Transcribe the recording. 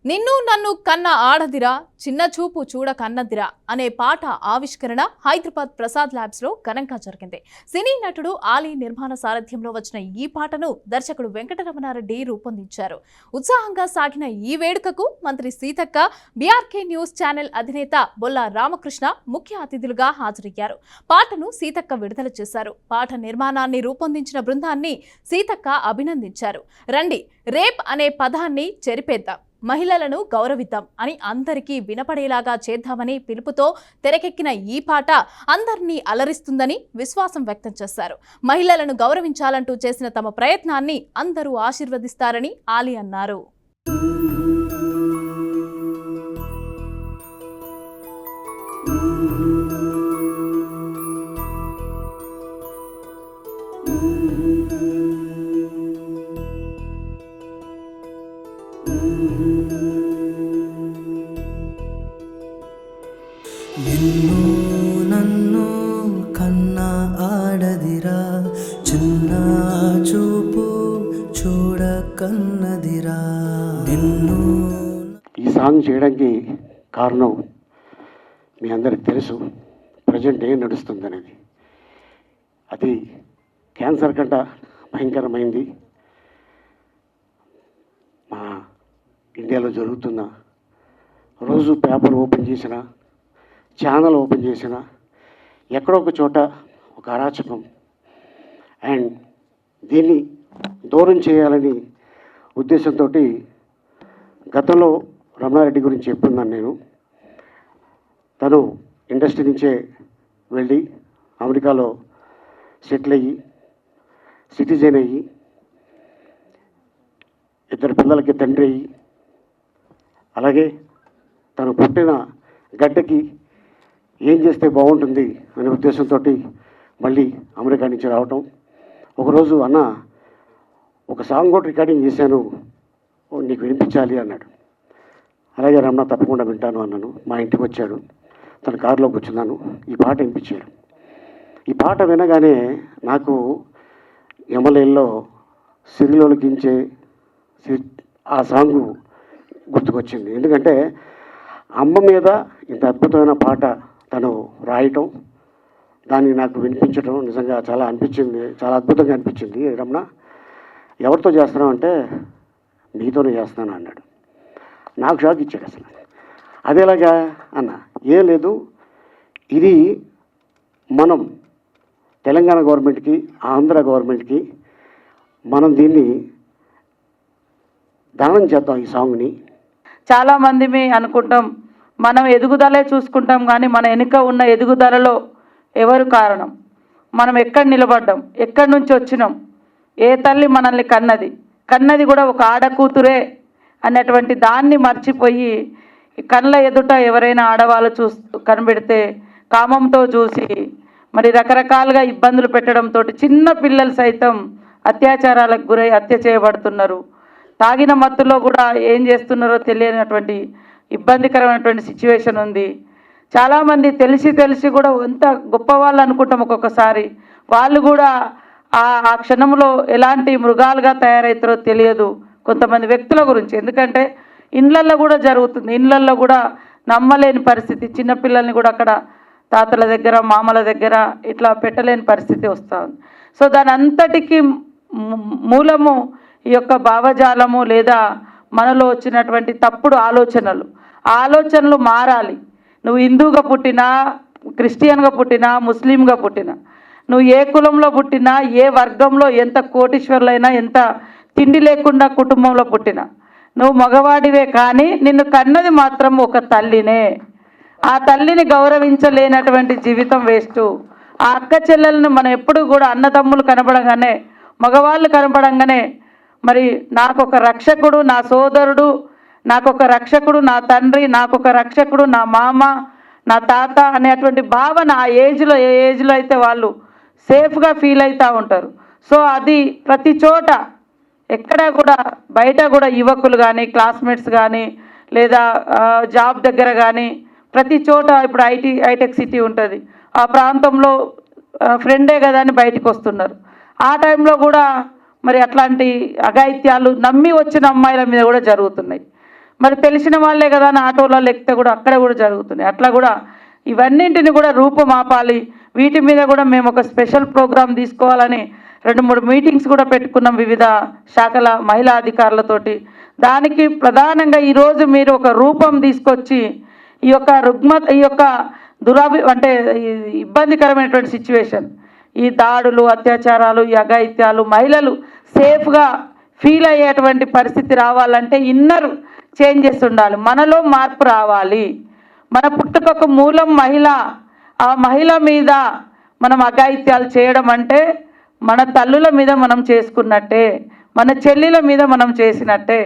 నిన్ను నన్ను కన్న ఆడదిరా చిన్న చూపు చూడ కన్నదిరా అనే పాట ఆవిష్కరణ హైదరాబాద్ ప్రసాద్ ల్యాబ్స్ లో ఘనంగా జరిగింది. సినీ నటుడు ఆలీ నిర్మాణ సారథ్యంలో వచ్చిన ఈ పాటను దర్శకుడు వెంకటరమణారెడ్డి రూపొందించారు. ఉత్సాహంగా సాగిన ఈ వేడుకకు మంత్రి సీతక్క, బీఆర్కే న్యూస్ ఛానల్ అధినేత బొల్లా రామకృష్ణ ముఖ్య అతిథులుగా హాజరయ్యారు. పాటను సీతక్క విడుదల చేశారు. పాట నిర్మాణాన్ని రూపొందించిన బృందాన్ని సీతక్క అభినందించారు. రండి రేప్ అనే పదాన్ని చెరిపేద్దాం, మహిళలను గౌరవిద్దాం అని అందరికీ వినపడేలాగా చేద్దామని పిలుపుతో తెరకెక్కిన ఈ పాట అందరినీ అలరిస్తుందని విశ్వాసం వ్యక్తం చేశారు. మహిళలను గౌరవించాలంటూ చేసిన తమ ప్రయత్నాన్ని అందరూ ఆశీర్వదిస్తారని ఆలీ అన్నారు. నిన్ను నన్ను కన్న ఆడదిరా చిన్న చూపు చూడ కన్నదిరా నిన్ను. ఈ సాంగ్ చేయడానికి కారణం మీ అందరికి తెలుసు. ప్రజెంట్ ఏం నడుస్తుందనేది అది క్యాన్సర్ కంట భయంకరమైంది. మా ఇండియాలో జరుగుతున్న రోజు పేపర్ ఓపెన్ చేసిన, ఛానల్ ఓపెన్ చేసిన, ఎక్కడో ఒక చోట ఒక అరాచకం. అండ్ దీన్ని దూరం చేయాలని ఉద్దేశంతో గతంలో రమణారెడ్డి గురించి చెప్తున్నాను నేను. తను ఇండస్ట్రీ నుంచే వెళ్ళి అమెరికాలో సెటిల్ అయ్యి సిటిజన్ అయ్యి 2 పిల్లలకి తండ్రి అయ్యి, అలాగే తను పుట్టిన గడ్డకి ఏం చేస్తే బాగుంటుంది అనే ఉద్దేశంతో మళ్ళీ అమెరికా నుంచి రావటం. ఒకరోజు అన్న ఒక సాంగ్ కూడా రికార్డింగ్ చేశాను, నీకు వినిపించాలి అన్నాడు. అలాగే రమణ తప్పకుండా వింటాను అన్నాను. మా ఇంటికి వచ్చాడు, తన కారులో కూర్చున్నాను, ఈ పాట వినిపించాడు. ఈ పాట వినగానే నాకు ఎమ్మెల్యేల్లో సిరిలోకించే ఆ సాంగ్ గుర్తుకొచ్చింది. ఎందుకంటే అమ్మ మీద ఇంత అద్భుతమైన పాట తను రాయటం, దాన్ని నాకు వినిపించడం నిజంగా చాలా అనిపించింది, చాలా అద్భుతంగా అనిపించింది. రమణ ఎవరితో చేస్తున్నావు అంటే మీతోనే చేస్తున్నాను అన్నాడు. నాకు షాక్ ఇచ్చాడు. అసలు అదేలాగా అన్న, ఏం లేదు, ఇది మనం తెలంగాణ గవర్నమెంట్కి, ఆంధ్ర గవర్నమెంట్కి మనం దీన్ని దానం చేద్దాం ఈ సాంగ్ని. చాలామంది అనుకుంటాం మనం ఎదుగుదలే చూసుకుంటాం, కానీ మన వెనుక ఉన్న ఎదుగుదలలో ఎవరు కారణం, మనం ఎక్కడ నిలబడ్డాం, ఎక్కడి నుంచి వచ్చినాం, ఏ తల్లి మనల్ని కన్నది కూడా ఒక ఆడకూతురే అన్నటువంటి దాన్ని మర్చిపోయి కళ్ళ ఎదుట ఎవరైనా ఆడవాళ్ళు కనబెడితే కామంతో చూసి మరి రకరకాలుగా ఇబ్బందులు పెట్టడంతో చిన్న పిల్లలు సైతం అత్యాచారాలకు గురై హత్య చేయబడుతున్నారు. తాగిన మత్తులో కూడా ఏం చేస్తున్నారో తెలియనటువంటి ఇబ్బందికరమైనటువంటి సిచ్యువేషన్ ఉంది. చాలామంది తెలిసి కూడా ఎంత గొప్పవాళ్ళు అనుకుంటాం, ఒక్కొక్కసారి వాళ్ళు కూడా ఆ క్షణంలో ఎలాంటి మృగాలుగా తయారవుతారో తెలియదు కొంతమంది వ్యక్తుల గురించి. ఎందుకంటే ఇండ్లల్లో కూడా జరుగుతుంది, ఇండ్లల్లో కూడా నమ్మలేని పరిస్థితి, చిన్నపిల్లల్ని కూడా అక్కడ తాతల దగ్గర, మామల దగ్గర ఇట్లా పెట్టలేని పరిస్థితి వస్తూ ఉంది. సో దాని అంతటికీ మూలము ఈ యొక్క భావజాలము లేదా మనలో వచ్చినటువంటి తప్పుడు ఆలోచనలు మారాలి. నువ్వు హిందూగా పుట్టినా, క్రిస్టియన్గా పుట్టినా, ముస్లింగా పుట్టినా, నువ్వు ఏ కులంలో పుట్టినా, ఏ వర్గంలో, ఎంత కోటీశ్వరులైనా, ఎంత తిండి లేకుండా కుటుంబంలో పుట్టినా నువ్వు మగవాడివే, కానీ నిన్ను కన్నది మాత్రం ఒక తల్లినే. ఆ తల్లిని గౌరవించలేనటువంటి జీవితం వేస్ట్. ఆ అక్క చెల్లెలను మనం ఎప్పుడు కూడా అన్నదమ్ములు కనపడంగానే, మగవాళ్ళు కనపడంగానే మరి నాకొక రక్షకుడు నా సోదరుడు, నాకొక రక్షకుడు నా తండ్రి, నాకొక రక్షకుడు నా మామ, నా తాత అనేటువంటి భావన ఆ ఏజ్లో, ఏ ఏజ్లో అయితే వాళ్ళు సేఫ్గా ఫీల్ అవుతూ ఉంటారు. సో అది ప్రతి చోట ఎక్కడ కూడా బయట కూడా యువకులు కానీ, క్లాస్మేట్స్ కానీ, లేదా జాబ్ దగ్గర కానీ ప్రతి చోట ఇప్పుడు హైటెక్ సిటీ ఉంటుంది, ఆ ప్రాంతంలో ఫ్రెండే కదా అని బయటకు వస్తున్నారు. ఆ టైంలో కూడా మరి అట్లాంటి అఘాయిత్యాలు నమ్మి వచ్చిన అమ్మాయిల మీద కూడా జరుగుతున్నాయి. మరి తెలిసిన వాళ్ళే కదా అని ఆటోలలో ఎక్కితే కూడా అక్కడ కూడా జరుగుతున్నాయి. అట్లా కూడా ఇవన్నింటిని కూడా రూపుమాపాలి. వీటి మీద కూడా మేము ఒక స్పెషల్ ప్రోగ్రాం తీసుకోవాలని 2-3 మీటింగ్స్ కూడా పెట్టుకున్నాం వివిధ శాఖల మహిళా అధికారులతోటి. దానికి ప్రధానంగా ఈరోజు మీరు ఒక రూపం తీసుకొచ్చి ఈ యొక్క అంటే ఇబ్బందికరమైనటువంటి సిచ్యువేషన్, ఈ దాడులు, అత్యాచారాలు, ఈ అఘాయిత్యాలు, మహిళలు సేఫ్గా ఫీల్ అయ్యేటువంటి పరిస్థితి రావాలంటే ఇన్నర్ చేంజెస్ ఉండాలి, మనలో మార్పు రావాలి. మన పుట్టుకకు మూలం మహిళ. ఆ మహిళ మీద మనం అఘాయిత్యాలు చేయడం అంటే మన తల్లుల మీద మనం చేసుకున్నట్టే, మన చెల్లిల మీద మనం చేసినట్టే.